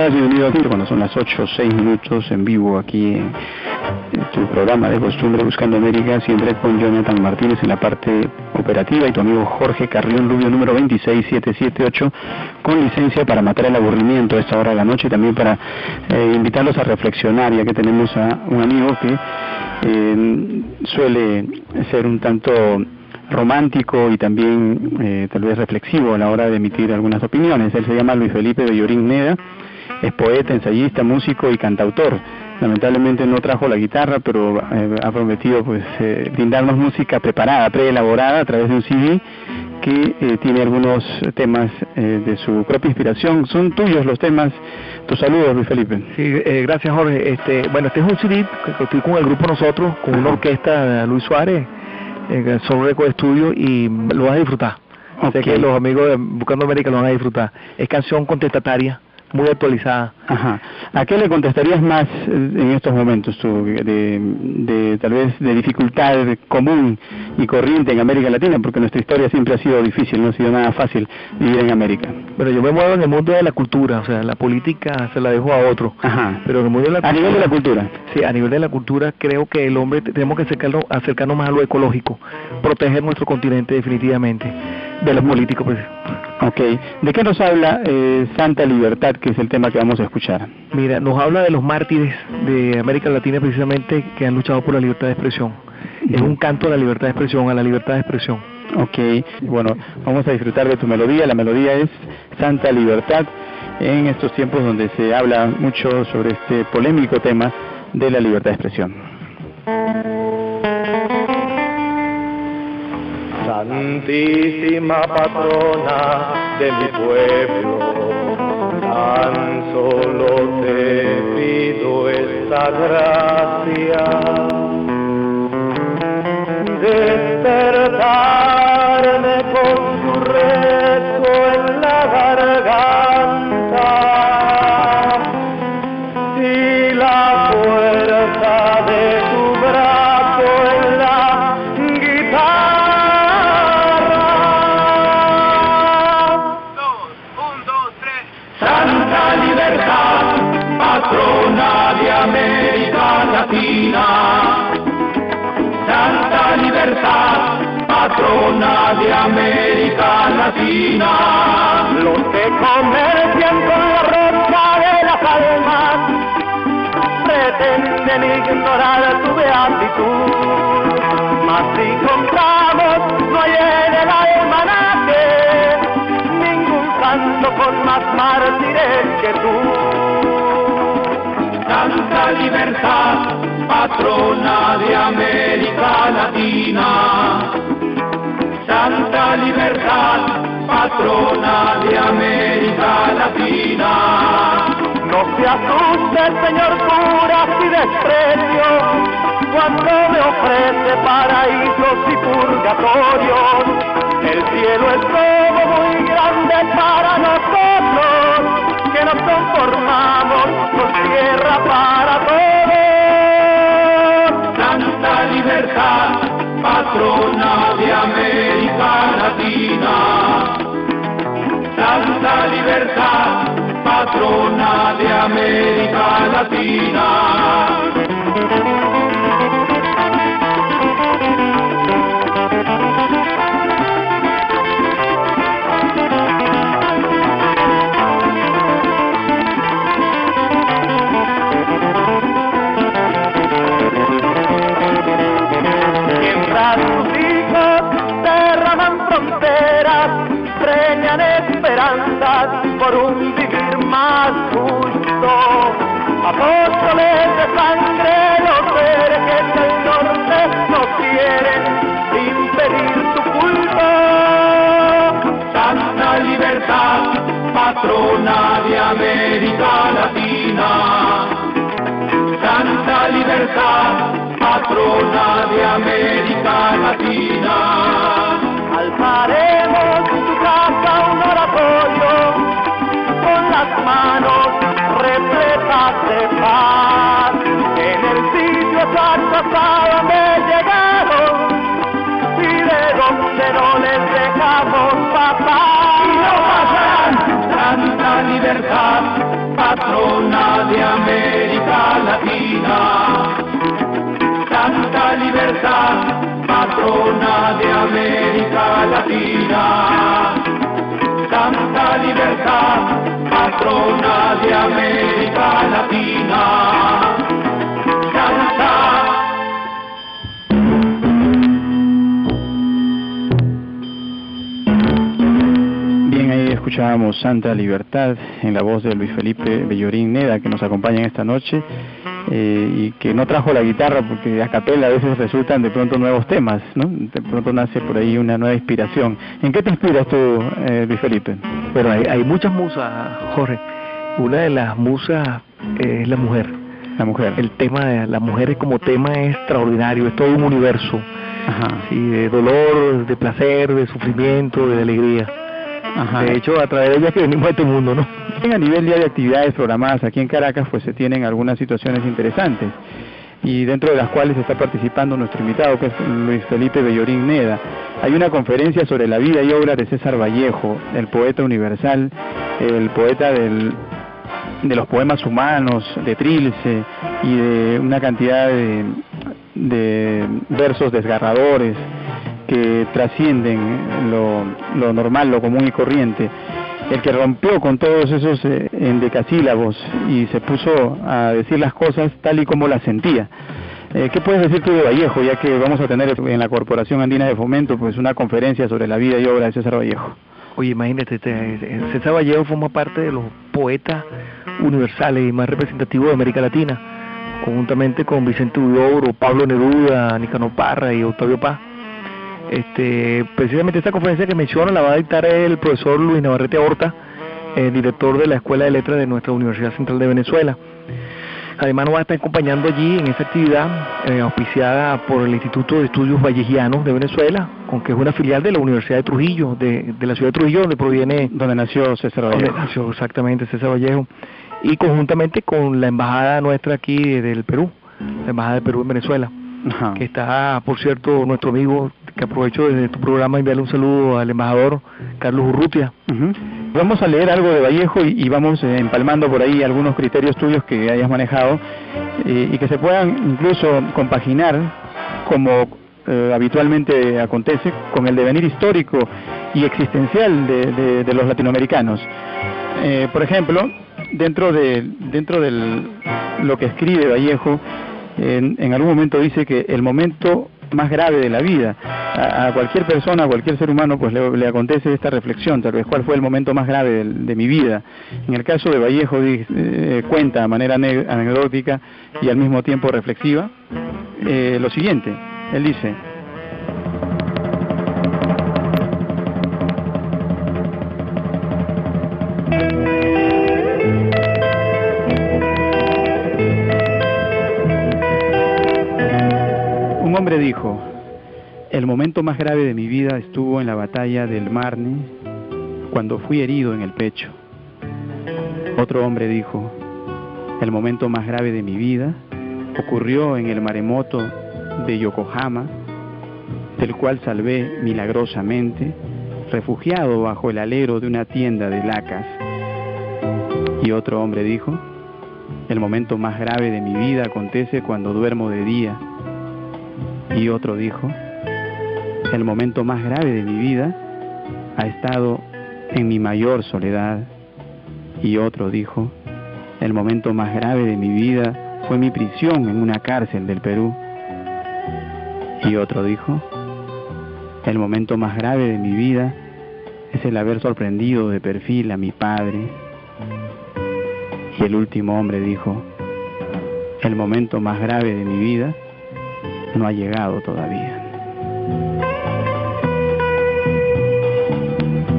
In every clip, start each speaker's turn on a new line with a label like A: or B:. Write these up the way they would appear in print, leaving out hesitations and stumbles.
A: estás? Bienvenido aquí cuando son las 8:06 en vivo aquí en tu programa de costumbre Buscando América, siempre con Jonathan Martínez en la parte operativa y tu amigo Jorge Carrión Rubio, número 26778, con licencia para matar el aburrimiento a esta hora de la noche y también para invitarlos a reflexionar, ya que tenemos a un amigo que suele ser un tanto romántico y también tal vez reflexivo a la hora de emitir algunas opiniones. Él se llama Luis Felipe Bellorín Neda, es poeta, ensayista, músico y cantautor. Lamentablemente no trajo la guitarra, pero ha prometido pues brindarnos música preparada, preelaborada a través de un CD que tiene algunos temas de su propia inspiración. Son tuyos los temas. Tus saludos, Luis Felipe.
B: Sí, gracias, Jorge. Bueno, este es un CD que estoy con el grupo nosotros, con una orquesta, Luis Suárez, Soul Record Studio, y lo vas a disfrutar.
A: Okay.
B: Sé que los amigos de Buscando América lo van a disfrutar. Es canción contestataria, muy actualizada.
A: Ajá. ¿A qué le contestarías más en estos momentos tú, de tal vez de dificultad común y corriente en América Latina? Porque nuestra historia siempre ha sido difícil, no ha sido nada fácil vivir en América.
B: Bueno, yo me muevo en el mundo de la cultura, o sea, la política se la dejo a otro.
A: Ajá.
B: Pero en el mundo de la cultura,
A: a nivel de la cultura.
B: Sí, a nivel de la cultura creo que el hombre tenemos que acercarnos más a lo ecológico, proteger nuestro continente definitivamente, de los políticos pues.
A: Ok. ¿De qué nos habla Santa Libertad, que es el tema que vamos a escuchar?
B: Mira, nos habla de los mártires de América Latina precisamente que han luchado por la libertad de expresión. Es un canto a la libertad de expresión, a la libertad de expresión.
A: Ok, bueno, vamos a disfrutar de tu melodía. La melodía es Santa Libertad, en estos tiempos donde se habla mucho sobre este polémico tema de la libertad de expresión.
C: Santísima patrona de mi pueblo, tan solo te pido esta gracia, despertarme con tu rezo en la garganta y la fuerza de tu brazo en la guitarra. 1, 2, 3. Santa Libertad, patrona de América Latina. Santa Libertad, patrona de América Latina. Los que comercian con la ropa de las almas pretenden ignorar tu beatitud, mas si compramos no hay en el almanaque ningún santo con más mártires que tú. Santa Libertad, patrona de América Latina. Santa Libertad, patrona de América Latina. No se asuste, señor cura, si desprecio cuando me ofrece paraísos y purgatorios. El cielo es todo muy grande para nosotros, que nos conformamos con tierra para todos. Santa Libertad, patrona de América Latina. Santa Libertad, patrona de América Latina. Sus hijos derraman fronteras, preñan esperanzas por un vivir más justo. Apóstoles de sangre, los herejes del norte no quieren impedir tu culto. Santa Libertad, patrona de América Latina. Santa Libertad, patrona de América Latina. Alzaremos tu casa un oratorio con las manos repletas de paz. En el sitio exacto hasta donde llegaron y de donde no les dejamos pasar. Y no pasarán. Santa Libertad, patrona latina, Santa Libertad, patrona de América Latina, Santa.
A: Bien, ahí escuchábamos Santa Libertad en la voz de Luis Felipe Bellorín Neda, que nos acompaña en esta noche. Y que no trajo la guitarra porque a capela a veces resultan de pronto nuevos temas, ¿no? De pronto nace por ahí una nueva inspiración. ¿En qué te inspiras tú, Luis Felipe?
B: Bueno, hay muchas musas, Jorge. Una de las musas es la mujer.
A: La mujer.
B: El tema de la mujer como tema es extraordinario, es todo un universo.
A: Ajá.
B: Sí, de dolor, de placer, de sufrimiento, de alegría.
A: Ajá.
B: De hecho, a través de ella que venimos a este mundo, ¿no?
A: A nivel ya de actividades programadas aquí en Caracas, pues se tienen algunas situaciones interesantes, y dentro de las cuales está participando nuestro invitado, que es Luis Felipe Bellorín Neda. Hay una conferencia sobre la vida y obra de César Vallejo, el poeta universal, el poeta de los poemas humanos, de Trilce, y de una cantidad de versos desgarradores que trascienden lo normal, lo común y corriente. El que rompió con todos esos endecasílabos y se puso a decir las cosas tal y como las sentía. ¿Qué puedes decir tú de Vallejo, ya que vamos a tener en la Corporación Andina de Fomento pues una conferencia sobre la vida y obra de César Vallejo?
B: Oye, imagínate, César Vallejo forma parte de los poetas universales y más representativos de América Latina, conjuntamente con Vicente Huidobro, Pablo Neruda, Nicanor Parra y Octavio Paz. Precisamente esta conferencia que menciono la va a dictar el profesor Luis Navarrete Horta, director de la Escuela de Letras de nuestra Universidad Central de Venezuela. Además nos va a estar acompañando allí en esa actividad auspiciada por el Instituto de Estudios Vallejianos de Venezuela, que es una filial de la Universidad de Trujillo, de la ciudad de Trujillo, donde nació César Vallejo. Donde nació exactamente César Vallejo, y conjuntamente con la embajada nuestra aquí del Perú, la embajada de Perú en Venezuela. Ajá. Que está, por cierto, nuestro amigo, que aprovecho desde tu programa enviarle un saludo al embajador Carlos Urrutia. Vamos a leer algo de Vallejo y vamos empalmando por ahí algunos criterios tuyos que hayas manejado y que se puedan incluso compaginar, como habitualmente acontece, con el devenir histórico y existencial de los latinoamericanos. Por ejemplo, dentro de lo que escribe Vallejo, en algún momento dice que el momento más grave de la vida, a cualquier persona, a cualquier ser humano, pues le acontece esta reflexión, tal vez, ¿cuál fue el momento más grave de mi vida? En el caso de Vallejo cuenta de manera anecdótica y al mismo tiempo reflexiva lo siguiente. Él dice: un hombre dijo: el momento más grave de mi vida estuvo en la batalla del Marne, cuando fui herido en el pecho. Otro hombre dijo: el momento más grave de mi vida ocurrió en el maremoto de Yokohama, del cual salvé milagrosamente, refugiado bajo el alero de una tienda de lacas. Y otro hombre dijo: el momento más grave de mi vida acontece cuando duermo de día. Y otro dijo: el momento más grave de mi vida ha estado en mi mayor soledad. Y otro dijo: el momento más grave de mi vida fue mi prisión en una cárcel del Perú. Y otro dijo: el momento más grave de mi vida es el haber sorprendido de perfil a mi padre. Y el último hombre dijo: el momento más grave de mi vida no ha llegado todavía.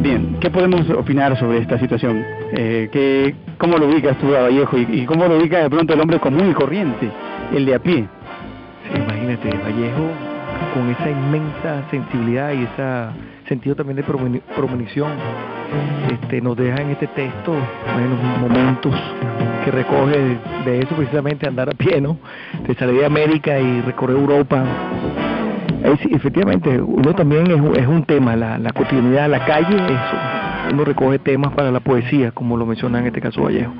B: Bien, ¿qué podemos opinar sobre esta situación? ¿Cómo lo ubicas tú a Vallejo y cómo lo ubica de pronto el hombre común y corriente, el de a pie? Sí, imagínate, Vallejo con esa inmensa sensibilidad y ese sentido también de premonición, nos deja en este texto momentos que recoge de eso, precisamente andar a pie, ¿no? De salir de América y recorrer Europa. Efectivamente, uno también es un tema, la cotidianidad, la calle, eso. Uno recoge temas para la poesía, como lo menciona en este caso Vallejo.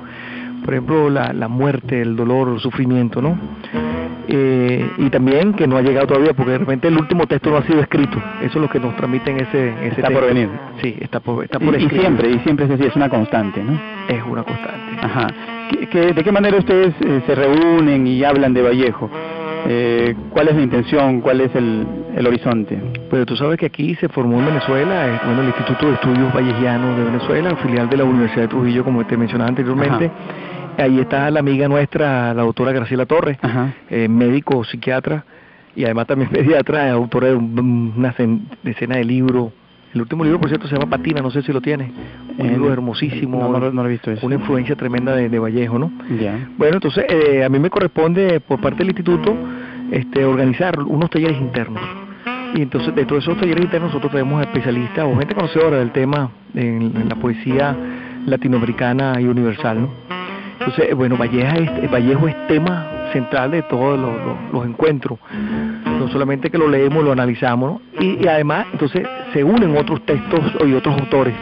B: Por ejemplo, la muerte, el dolor, el sufrimiento, ¿no? Y también que no ha llegado todavía, porque de repente el último texto no ha sido escrito. Eso es lo que nos transmiten ese
A: está
B: texto.
A: por venir.
B: Sí, está por
A: Y
B: escrito.
A: siempre es así, es una constante, ¿no?
B: Es una constante.
A: Ajá. ¿De qué manera ustedes se reúnen y hablan de Vallejo? ¿Cuál es la intención? ¿Cuál es el horizonte?
B: Pero tú sabes que aquí se formó en Venezuela, el Instituto de Estudios Vallejianos de Venezuela, filial de la Universidad de Trujillo, como te mencionaba anteriormente. Ajá. Ahí está la amiga nuestra, la doctora Graciela Torres, médico, psiquiatra, y además también pediatra, autora de una decena de libros. El último libro, por cierto, se llama Patina, no sé si lo tiene. Un libro hermosísimo,
A: no lo he visto eso.
B: Una influencia tremenda de Vallejo, ¿no?
A: Yeah.
B: Bueno, entonces a mí me corresponde, por parte del instituto, organizar unos talleres internos. Y entonces, de todos esos talleres internos, nosotros tenemos especialistas o gente conocedora del tema en la poesía latinoamericana y universal, ¿no? Entonces, bueno, Vallejo es tema central de todos los encuentros. No solamente que lo leemos, lo analizamos, ¿no? Y además, entonces, se unen otros textos y otros autores.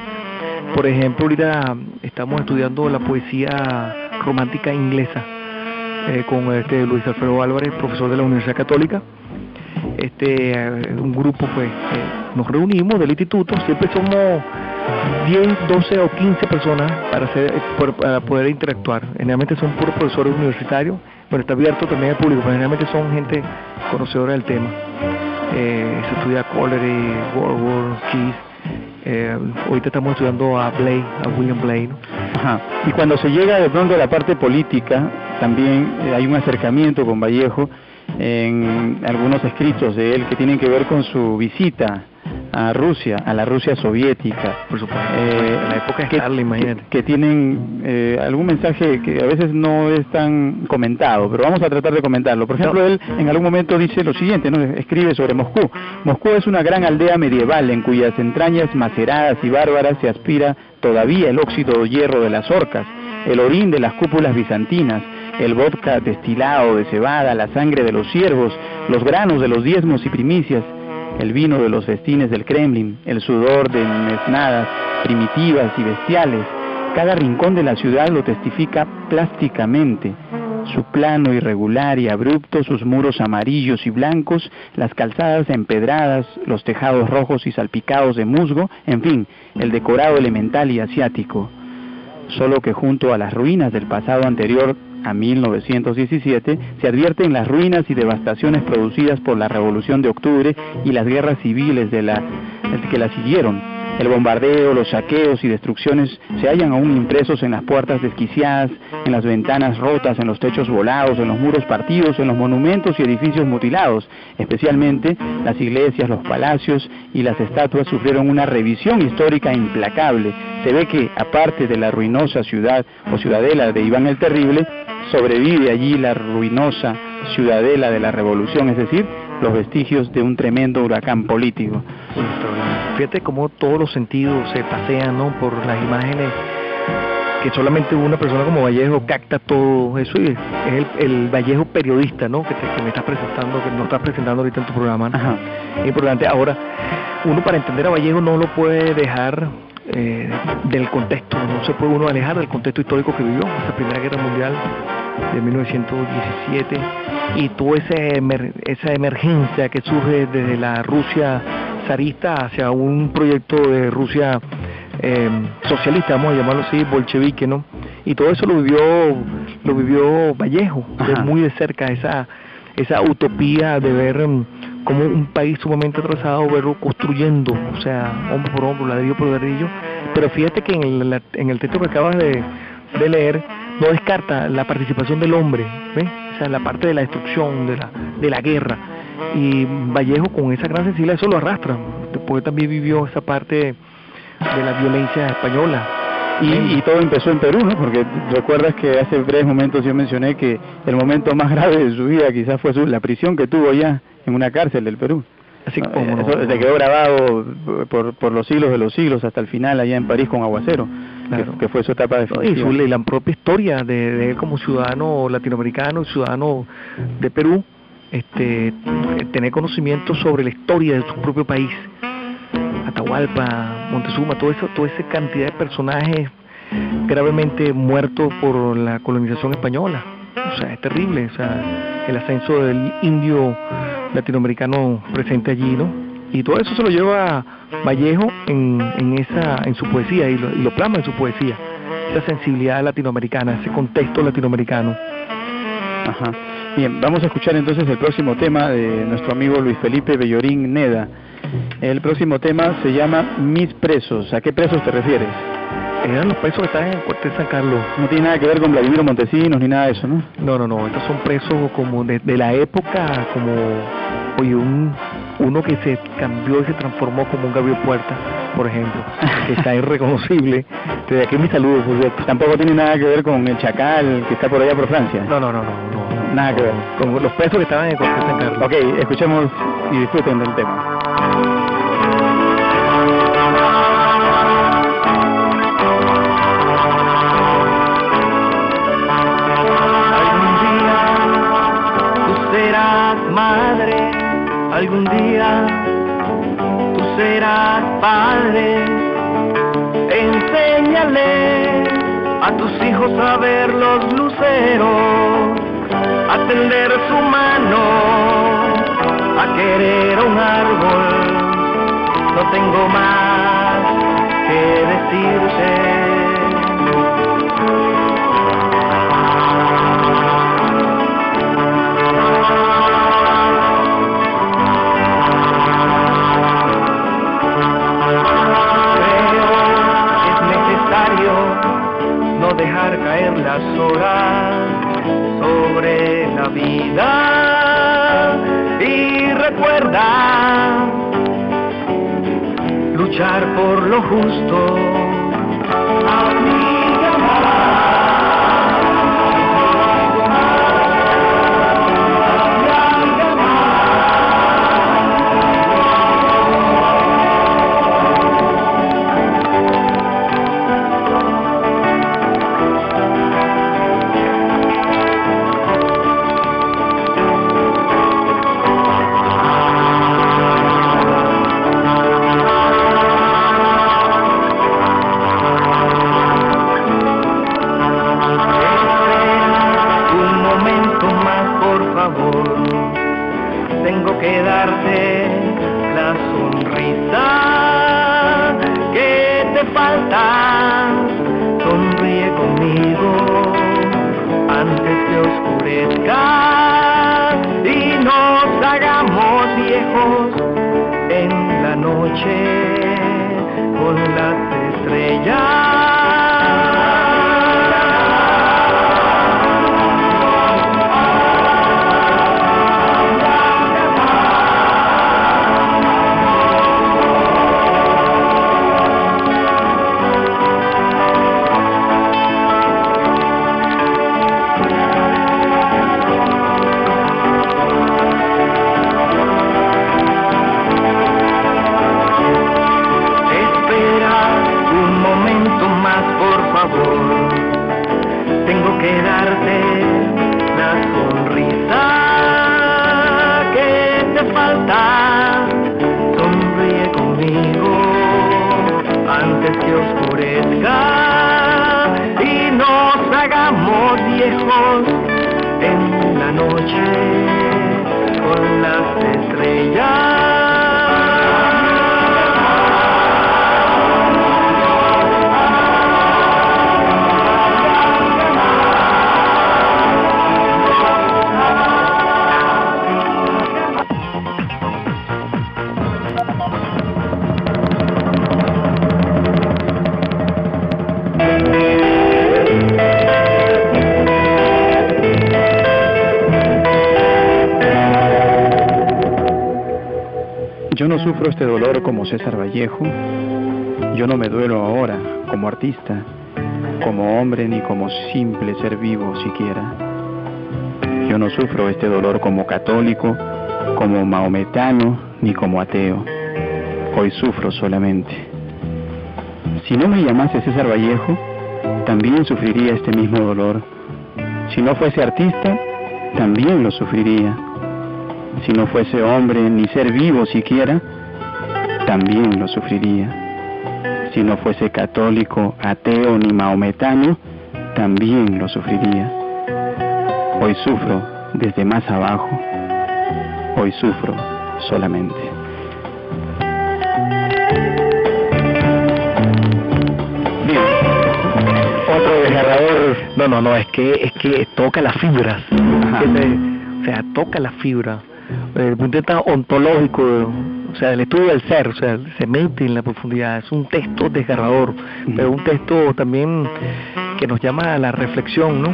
B: Por ejemplo, ahorita estamos estudiando la poesía romántica inglesa con Luis Alfredo Álvarez, profesor de la Universidad Católica. Un grupo, pues, nos reunimos del instituto, siempre somos 10, 12 o 15 personas para poder interactuar. Generalmente son puros profesores universitarios, bueno, está abierto también al público, pero generalmente son gente conocedora del tema. Se estudia Coleridge, Wordsworth, Keats. Ahorita estamos estudiando a William Blake, ¿no?
A: Ajá. Y cuando se llega de pronto a la parte política, también hay un acercamiento con Vallejo en algunos escritos de él que tienen que ver con su visita a Rusia, a la Rusia soviética,
B: por supuesto, en la época de Stalin, imagínate,
A: que tienen algún mensaje que a veces no es tan comentado, pero vamos a tratar de comentarlo. Por ejemplo, él en algún momento dice lo siguiente, ¿no? Escribe sobre Moscú. Moscú es una gran aldea medieval en cuyas entrañas maceradas y bárbaras se aspira todavía el óxido de hierro de las orcas, el orín de las cúpulas bizantinas, el vodka destilado de cebada, la sangre de los ciervos, los granos de los diezmos y primicias, el vino de los festines del Kremlin, el sudor de mesnadas primitivas y bestiales. Cada rincón de la ciudad lo testifica plásticamente. Su plano irregular y abrupto, sus muros amarillos y blancos, las calzadas empedradas, los tejados rojos y salpicados de musgo, en fin, el decorado elemental y asiático. Solo que junto a las ruinas del pasado anterior a 1917, se advierten las ruinas y devastaciones producidas por la Revolución de Octubre y las guerras civiles que la siguieron. El bombardeo, los saqueos y destrucciones se hallan aún impresos en las puertas desquiciadas, en las ventanas rotas, en los techos volados, en los muros partidos, en los monumentos y edificios mutilados. Especialmente las iglesias, los palacios y las estatuas sufrieron una revisión histórica implacable. Se ve que, aparte de la ruinosa ciudad o ciudadela de Iván el Terrible, sobrevive allí la ruinosa ciudadela de la Revolución, es decir, los vestigios de un tremendo huracán político.
B: Fíjate cómo todos los sentidos se pasean, ¿no?, por las imágenes, que solamente una persona como Vallejo capta todo eso, y es el Vallejo periodista, ¿no?, que me estás presentando, que nos estás presentando ahorita en tu programa, ¿no?
A: Ajá.
B: Es importante. Ahora, uno para entender a Vallejo no lo puede dejar del contexto, no se puede uno alejar del contexto histórico que vivió, esa Primera Guerra Mundial de 1917, y toda esa emergencia que surge desde la Rusia zarista hacia un proyecto de Rusia socialista, vamos a llamarlo así, bolchevique, ¿no? Y todo eso lo vivió Vallejo, de muy de cerca, esa utopía de ver como un país sumamente atrasado, verlo construyendo, o sea, hombro por hombro, ladrillo por ladrillo. Pero fíjate que en el texto que acabas de leer, no descarta la participación del hombre, ¿ves? O sea, la parte de la destrucción, de la guerra. Y Vallejo, con esa gran sensibilidad, eso lo arrastra, porque también vivió esa parte de la violencia española.
A: Y todo empezó en Perú, ¿no? Porque recuerdas que hace breves momentos yo mencioné que el momento más grave de su vida quizás fue la prisión que tuvo allá en una cárcel del Perú.
B: Así como
A: eso se quedó grabado por los siglos de los siglos hasta el final allá en París con Aguacero. Claro. Que fue su etapa definitiva.
B: Y la propia historia de él como ciudadano latinoamericano, ciudadano de Perú, tener conocimiento sobre la historia de su propio país, Atahualpa, Montezuma, toda esa cantidad de personajes gravemente muertos por la colonización española. O sea, es terrible. O sea, el ascenso del indio latinoamericano presente allí, ¿no? Y todo eso se lo lleva Vallejo en su poesía y lo plasma en su poesía, esa sensibilidad latinoamericana, ese contexto latinoamericano.
A: Ajá. Bien, vamos a escuchar entonces el próximo tema de nuestro amigo Luis Felipe Bellorín Neda. El próximo tema se llama Mis Presos. ¿A qué presos te refieres?
B: Eran los presos que estaban en el cuartel San Carlos.
A: No tiene nada que ver con Vladimiro Montesinos ni nada de eso, ¿no?
B: No, estos son presos como de la época, como, oye, uno que se cambió y se transformó como un Gabriel Puerta, por ejemplo, que está irreconocible. Desde aquí mi saludo, por cierto.
A: Tampoco tiene nada que ver con el Chacal que está por allá por Francia.
B: No.
A: Nada que ver.
B: Con los presos que estaban en el cuartel San Carlos.
A: Ok, escuchemos y disfruten del tema.
C: Madre, algún día tú serás padre. Enséñale a tus hijos a ver los luceros, a tender su mano, a querer un árbol. No tengo más que decirte. No dejar caer las horas sobre la vida y recuerda luchar por lo justo. Amiga tengo que darte la sonrisa que te falta. Sonríe conmigo antes que oscurezca y nos hagamos viejos en la noche con las estrellas. Tengo que darte la sonrisa que te falta. Sonríe conmigo antes que oscurezca y nos hagamos viejos en la noche con las estrellas.
A: Yo no sufro este dolor como César Vallejo, yo no me duelo ahora como artista, como hombre ni como simple ser vivo siquiera. Yo no sufro este dolor como católico, como maometano ni como ateo. Hoy sufro solamente. Si no me llamase César Vallejo, también sufriría este mismo dolor. Si no fuese artista, también lo sufriría. Si no fuese hombre ni ser vivo siquiera, también lo sufriría. Si no fuese católico, ateo ni maometano, también lo sufriría. Hoy sufro desde más abajo, hoy sufro solamente. Bien.
B: Otro desgarrador. No, es que toca las fibras. O sea, toca las fibras. Desde el punto de vista ontológico, o sea, el estudio del ser, o sea, se mete en la profundidad. Es un texto desgarrador, pero un texto también que nos llama a la reflexión, ¿no?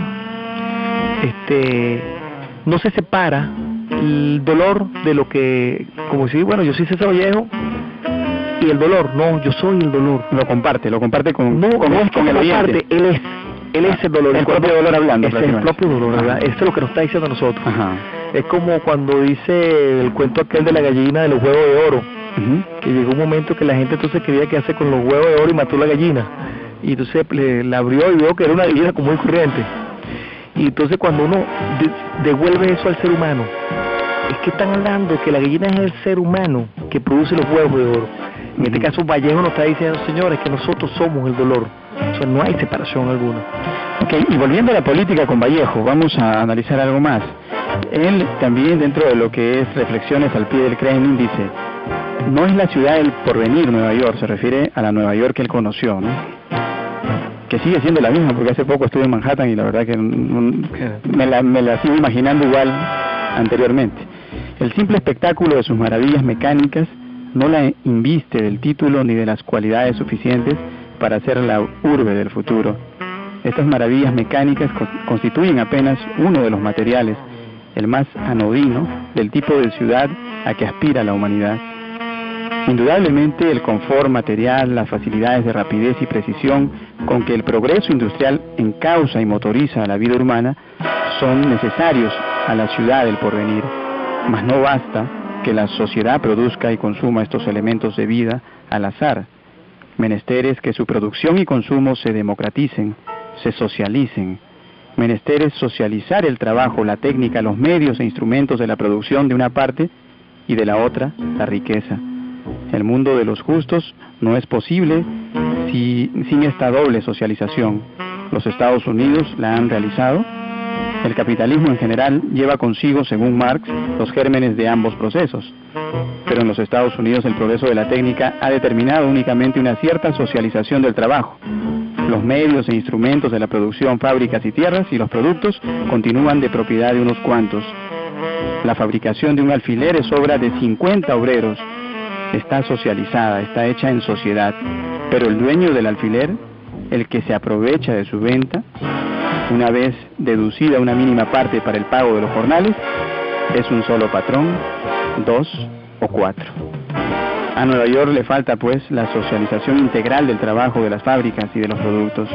B: No se separa el dolor de lo que, como si, bueno, yo soy César Vallejo y el dolor, no, yo soy el dolor.
A: Lo comparte con el oyente.
B: Él es el dolor.
A: El propio dolor hablando.
B: Es el propio dolor, ¿verdad? Eso es lo que nos está diciendo a nosotros.
A: Ajá.
B: Es como cuando dice el cuento aquel de la gallina de los huevos de oro, que llegó un momento que la gente entonces quería quedarse con los huevos de oro y mató la gallina. Y entonces la abrió y vio que era una gallina común y corriente. Y entonces cuando uno devuelve eso al ser humano, es que están hablando que la gallina es el ser humano que produce los huevos de oro. En este caso Vallejo nos está diciendo, señores, que nosotros somos el dolor. O sea, no hay separación alguna.
A: Okay, y volviendo a la política con Vallejo, vamos a analizar algo más. Él también, dentro de lo que es reflexiones al pie del Kremlin, dice: no es la ciudad del porvenir Nueva York, se refiere a la Nueva York que él conoció, ¿no? Que sigue siendo la misma, porque hace poco estuve en Manhattan y la verdad que me la sigo imaginando igual anteriormente. El simple espectáculo de sus maravillas mecánicas no la inviste del título ni de las cualidades suficientes para ser la urbe del futuro. Estas maravillas mecánicas constituyen apenas uno de los materiales, el más anodino, del tipo de ciudad a que aspira la humanidad. Indudablemente el confort material, las facilidades de rapidez y precisión con que el progreso industrial encausa y motoriza a la vida humana son necesarios a la ciudad del porvenir, mas no basta que la sociedad produzca y consuma estos elementos de vida al azar. Menester es que su producción y consumo se democraticen, se socialicen. Menester es socializar el trabajo, la técnica, los medios e instrumentos de la producción de una parte y de la otra, la riqueza. El mundo de los justos no es posible sin esta doble socialización. Los Estados Unidos la han realizado. El capitalismo en general lleva consigo, según Marx, los gérmenes de ambos procesos. Pero en los Estados Unidos el progreso de la técnica ha determinado únicamente una cierta socialización del trabajo. Los medios e instrumentos de la producción, fábricas y tierras y los productos continúan de propiedad de unos cuantos. La fabricación de un alfiler es obra de 50 obreros. Está socializada, está hecha en sociedad. Pero el dueño del alfiler, el que se aprovecha de su venta, una vez deducida una mínima parte para el pago de los jornales, es un solo patrón, 2 o 4. A Nueva York le falta pues la socialización integral del trabajo de las fábricas y de los productos.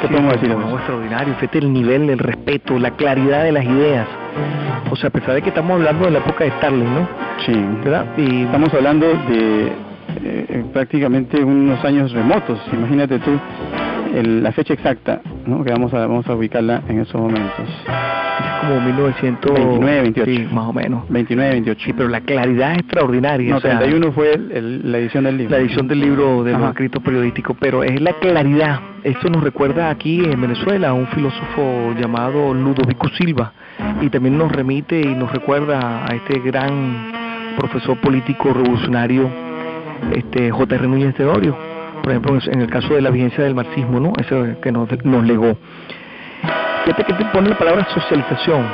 A: ¿Qué podemos decir?
B: Es extraordinario, fíjate el nivel, el respeto, la claridad de las ideas. O sea, a pesar de que estamos hablando de la época de Stalin, ¿no?
A: Sí,
B: ¿verdad? Y
A: estamos hablando de prácticamente unos años remotos. Imagínate tú la fecha exacta, ¿no? Que vamos a ubicarla en esos momentos.
B: Es como
A: 1929, 28.
B: Sí, más o menos.
A: 29, 28.
B: Sí, pero la claridad es extraordinaria.
A: No,
B: o sea,
A: 31 fue la edición del libro.
B: La edición del libro de los escritos periodísticos, pero es la claridad. Esto nos recuerda aquí en Venezuela a un filósofo llamado Ludovico Silva, y también nos remite y nos recuerda a este gran profesor político revolucionario, J.R. Núñez de Orio, por ejemplo, en el caso de la vigencia del marxismo, ¿no? Eso que nos legó. Fíjate que te pone la palabra socialización.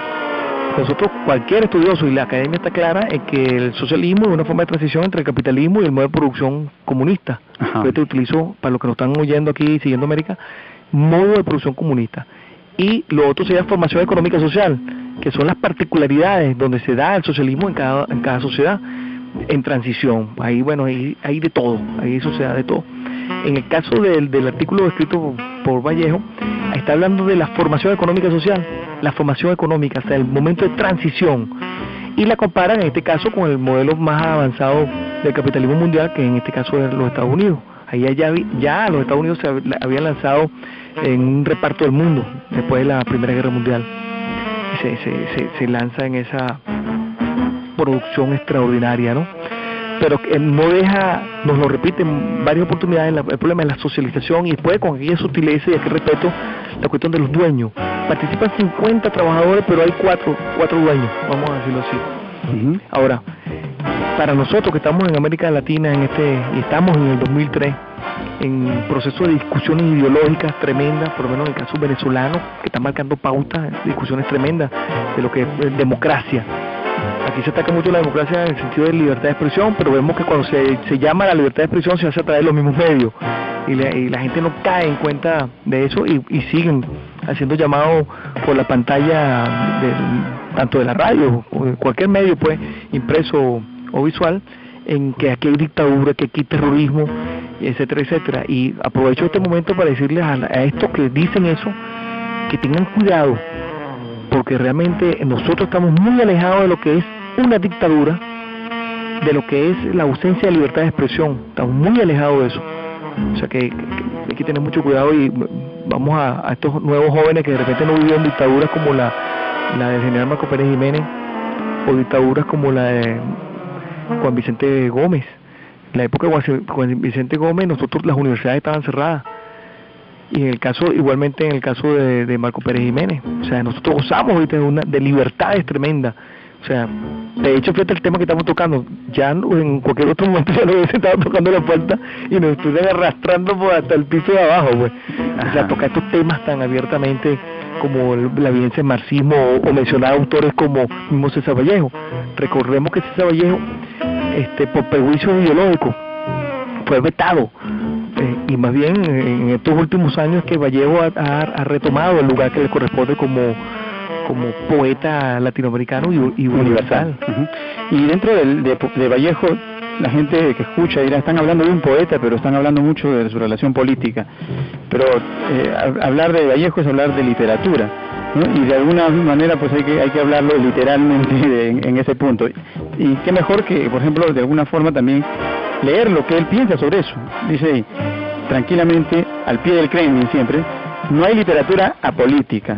B: Nosotros, cualquier estudioso, y la academia está clara, en que el socialismo es una forma de transición entre el capitalismo y el modo de producción comunista. Yo te utilizo, para los que nos están oyendo aquí, siguiendo América, modo de producción comunista. Y lo otro sería formación económica social, que son las particularidades donde se da el socialismo en cada sociedad en transición. Ahí, bueno, hay de todo, ahí eso se da de todo. En el caso del artículo escrito por Vallejo, está hablando de la formación económica social, la formación económica, o sea, el momento de transición, y la comparan en este caso con el modelo más avanzado del capitalismo mundial, que en este caso es los Estados Unidos. Ahí ya los Estados Unidos se habían lanzado en un reparto del mundo después de la Primera Guerra Mundial. Se lanza en esa producción extraordinaria, ¿no? Pero no deja, nos lo repite en varias oportunidades, el problema de la socialización, y después con aquella sutileza y aquel respeto, la cuestión de los dueños. participan 50 trabajadores, pero hay cuatro dueños, vamos a decirlo así. Ahora, para nosotros que estamos en América Latina y estamos en el 2003, en proceso de discusiones ideológicas tremendas, por lo menos en el caso venezolano, que está marcando pautas, discusiones tremendas de lo que es democracia. Aquí se ataca mucho la democracia en el sentido de libertad de expresión, pero vemos que cuando se llama a la libertad de expresión se hace a través de los mismos medios, y la gente no cae en cuenta de eso y siguen haciendo llamados por la pantalla tanto de la radio o de cualquier medio, pues, impreso o visual, en que aquí hay dictadura, que aquí hay terrorismo, etcétera, etcétera. Y aprovecho este momento para decirles a estos que dicen eso, que tengan cuidado, porque realmente nosotros estamos muy alejados de lo que es una dictadura, de lo que es la ausencia de libertad de expresión. Estamos muy alejados de eso. O sea que hay que tener mucho cuidado, y vamos a estos nuevos jóvenes que de repente no vivieron dictaduras como la del general Marco Pérez Jiménez, o dictaduras como la de Juan Vicente Gómez. En la época de Juan Vicente Gómez, nosotros, las universidades estaban cerradas, y igualmente en el caso de Marco Pérez Jiménez. O sea, nosotros gozamos ahorita de libertades tremendas. O sea, de hecho, fíjate el tema que estamos tocando, ya en cualquier otro momento ya nos hubiesen estado tocando la puerta y nos estuvieran arrastrando por hasta el piso de abajo, pues. O sea, tocar estos temas tan abiertamente como la evidencia del marxismo, o mencionar autores como mismo César Vallejo. Recordemos que César Vallejo, por prejuicio ideológico, fue vetado, y más bien en estos últimos años que Vallejo ha retomado el lugar que le corresponde como poeta latinoamericano y universal.
A: Y dentro de Vallejo, la gente que escucha dirá, están hablando de un poeta, pero están hablando mucho de su relación política. Pero hablar de Vallejo es hablar de literatura, ¿no? Y de alguna manera pues hay que hablarlo literalmente en ese punto. Y qué mejor que, por ejemplo, de alguna forma también leer lo que él piensa sobre eso. Dice ahí, tranquilamente, al pie del Kremlin siempre, no hay literatura apolítica.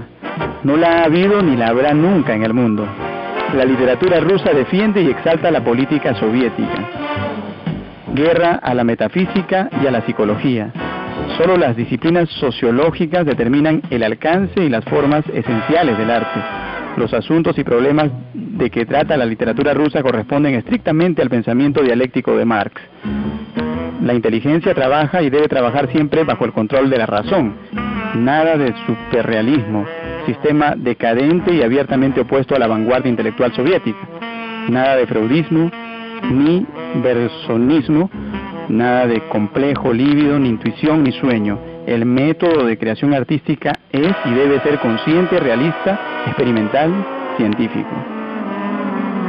A: No la ha habido ni la habrá nunca en el mundo. La literatura rusa defiende y exalta la política soviética. Guerra a la metafísica y a la psicología. Solo las disciplinas sociológicas determinan el alcance y las formas esenciales del arte. Los asuntos y problemas de que trata la literatura rusa corresponden estrictamente al pensamiento dialéctico de Marx. La inteligencia trabaja y debe trabajar siempre bajo el control de la razón. Nada de superrealismo, sistema decadente y abiertamente opuesto a la vanguardia intelectual soviética. Nada de freudismo, ni bergsonismo, nada de complejo, lívido, ni intuición, ni sueño. El método de creación artística es y debe ser consciente, realista, experimental, científico.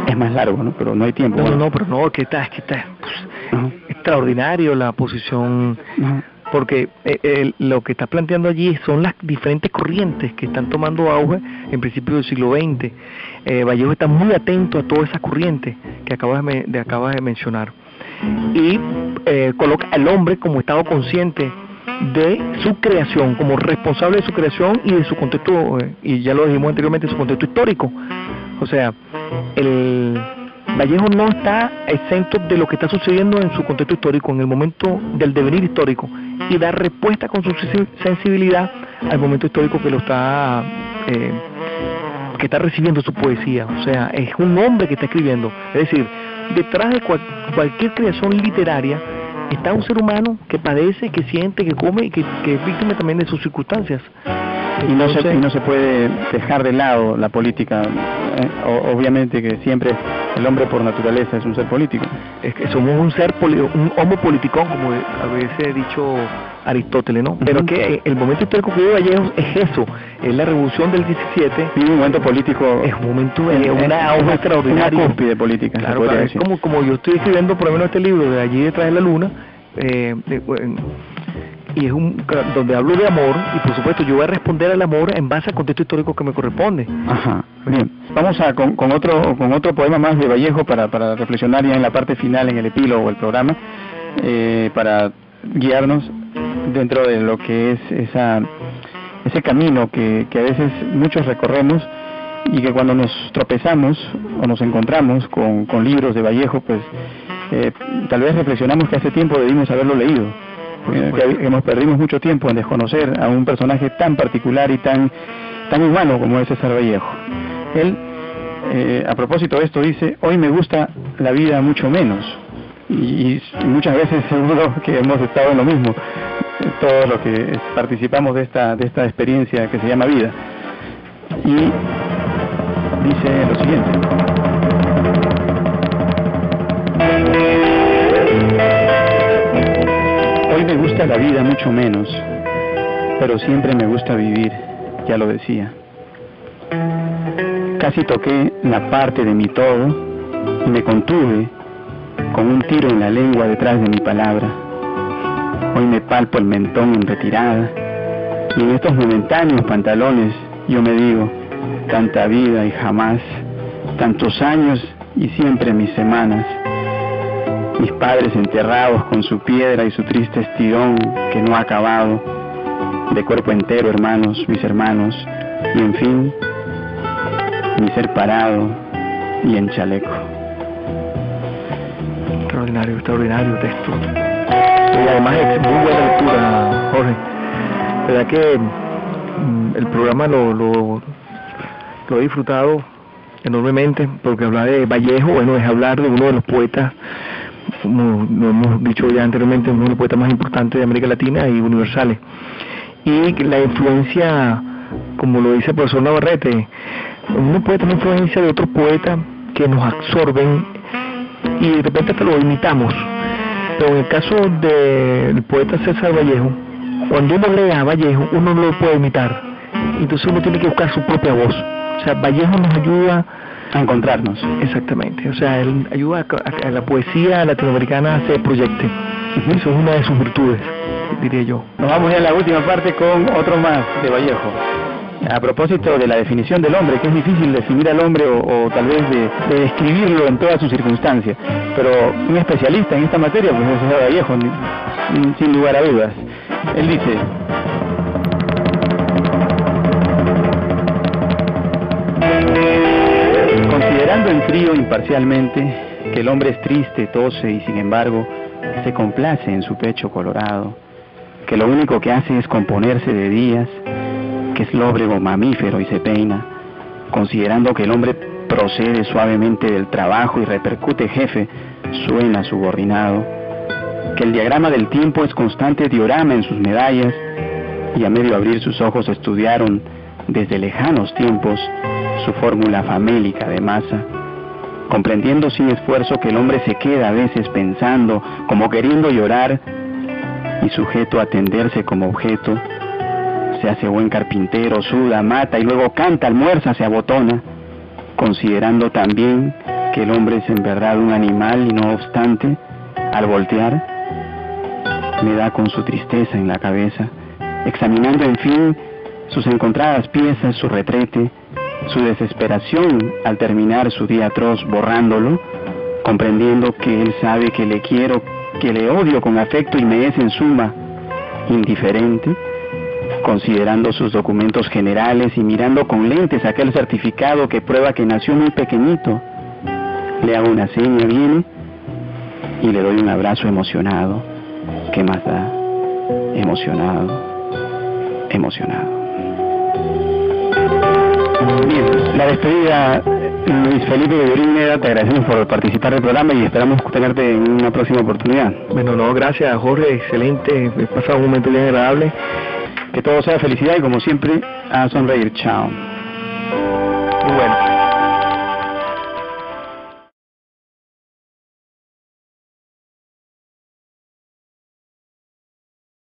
A: Es más largo, ¿no? Pero no hay tiempo.
B: Que está extraordinario la posición, porque lo que está planteando allí son las diferentes corrientes que están tomando auge en principio del siglo XX. Vallejo está muy atento a todas esas corrientes que acabas de mencionar, y coloca al hombre como estado consciente de su creación, como responsable de su creación y de su contexto, y ya lo dijimos anteriormente, su contexto histórico. O sea, Vallejo no está exento de lo que está sucediendo en su contexto histórico, en el momento del devenir histórico, y da respuesta con su sensibilidad al momento histórico que está recibiendo su poesía. O sea, es un hombre que está escribiendo. Es decir, detrás de cualquier creación literaria está un ser humano que padece, que siente, que come y que es víctima también de sus circunstancias.
A: Y no se puede dejar de lado la política. Obviamente que siempre el hombre por naturaleza es un ser político.
B: Es que somos un homo politicón, como a veces ha dicho Aristóteles, ¿no? Pero que el momento histórico que vive Vallejo es eso, es la revolución del 17.
A: Y un momento político.
B: Es un momento de una auge extraordinaria.
A: Una cúspide política.
B: Claro, es como yo estoy escribiendo por lo menos este libro de Allí detrás de la luna, y es donde hablo de amor, y por supuesto yo voy a responder al amor en base al contexto histórico que me corresponde.
A: Ajá, bien. Vamos con otro poema más de Vallejo para reflexionar ya en la parte final, en el epílogo del programa, para guiarnos dentro de lo que es ese camino que a veces muchos recorremos, y que cuando nos tropezamos o nos encontramos con libros de Vallejo, pues tal vez reflexionamos que hace tiempo debimos haberlo leído. Que perdimos mucho tiempo en desconocer a un personaje tan particular y tan tan humano como es César Vallejo. Él, a propósito de esto, dice: hoy me gusta la vida mucho menos. Y muchas veces seguro que hemos estado en lo mismo, todos los que participamos de esta experiencia que se llama vida. Y dice lo siguiente: hoy me gusta la vida mucho menos, pero siempre me gusta vivir, ya lo decía. Casi toqué la parte de mi todo y me contuve con un tiro en la lengua detrás de mi palabra. Hoy me palpo el mentón en retirada, y en estos momentáneos pantalones yo me digo: tanta vida y jamás, tantos años y siempre mis semanas. Mis padres enterrados con su piedra y su triste estirón que no ha acabado. De cuerpo entero, hermanos, mis hermanos, y en fin, mi ser parado y en chaleco.
B: Extraordinario texto. Y además es muy buena lectura, Jorge. Verdad que el programa lo he disfrutado enormemente, porque hablar de Vallejo, bueno, es hablar de uno de los poetas, como lo hemos dicho ya anteriormente, uno de los poetas más importantes de América Latina y universales. Y la influencia, como lo dice el profesor Navarrete, uno puede tener influencia de otros poetas que nos absorben y de repente hasta lo imitamos. Pero en el caso del poeta César Vallejo, cuando uno lee a Vallejo, uno no lo puede imitar, entonces uno tiene que buscar su propia voz. O sea, Vallejo nos ayuda
A: a encontrarnos.
B: Exactamente, o sea, él ayuda a la poesía latinoamericana se proyecte. Eso es una de sus virtudes, diría yo.
A: Nos vamos ya a la última parte con otro más de Vallejo. A propósito de la definición del hombre, que es difícil definir al hombre o tal vez de describirlo en todas sus circunstancias, pero un especialista en esta materia pues es César Vallejo, sin lugar a dudas. Él dice: considerando en frío imparcialmente que el hombre es triste, tose y sin embargo se complace en su pecho colorado, que lo único que hace es componerse de días, que es lóbrego mamífero y se peina, considerando que el hombre procede suavemente del trabajo y repercute jefe, suena subordinado, que el diagrama del tiempo es constante diorama en sus medallas, y a medio abrir sus ojos estudiaron desde lejanos tiempos su fórmula famélica de masa, comprendiendo sin esfuerzo que el hombre se queda a veces pensando, como queriendo llorar, y sujeto a tenderse como objeto, se hace buen carpintero, suda, mata y luego canta, almuerza, se abotona, considerando también que el hombre es en verdad un animal y no obstante, al voltear, me da con su tristeza en la cabeza, examinando en fin sus encontradas piezas, su retrete, su desesperación al terminar su día atroz borrándolo, comprendiendo que él sabe que le quiero, que le odio con afecto y me es en suma indiferente, considerando sus documentos generales y mirando con lentes aquel certificado que prueba que nació muy pequeñito, le hago una seña, viene y le doy un abrazo emocionado. ¿Qué más da? Emocionado. Bien, la despedida, Luis Felipe Bellorín Neda, te agradecemos por participar del programa y esperamos tenerte en una próxima oportunidad.
B: Bueno, no, gracias Jorge, excelente, he pasado un momento bien agradable.
A: Que todo sea felicidad y como siempre, a sonreír. Chao.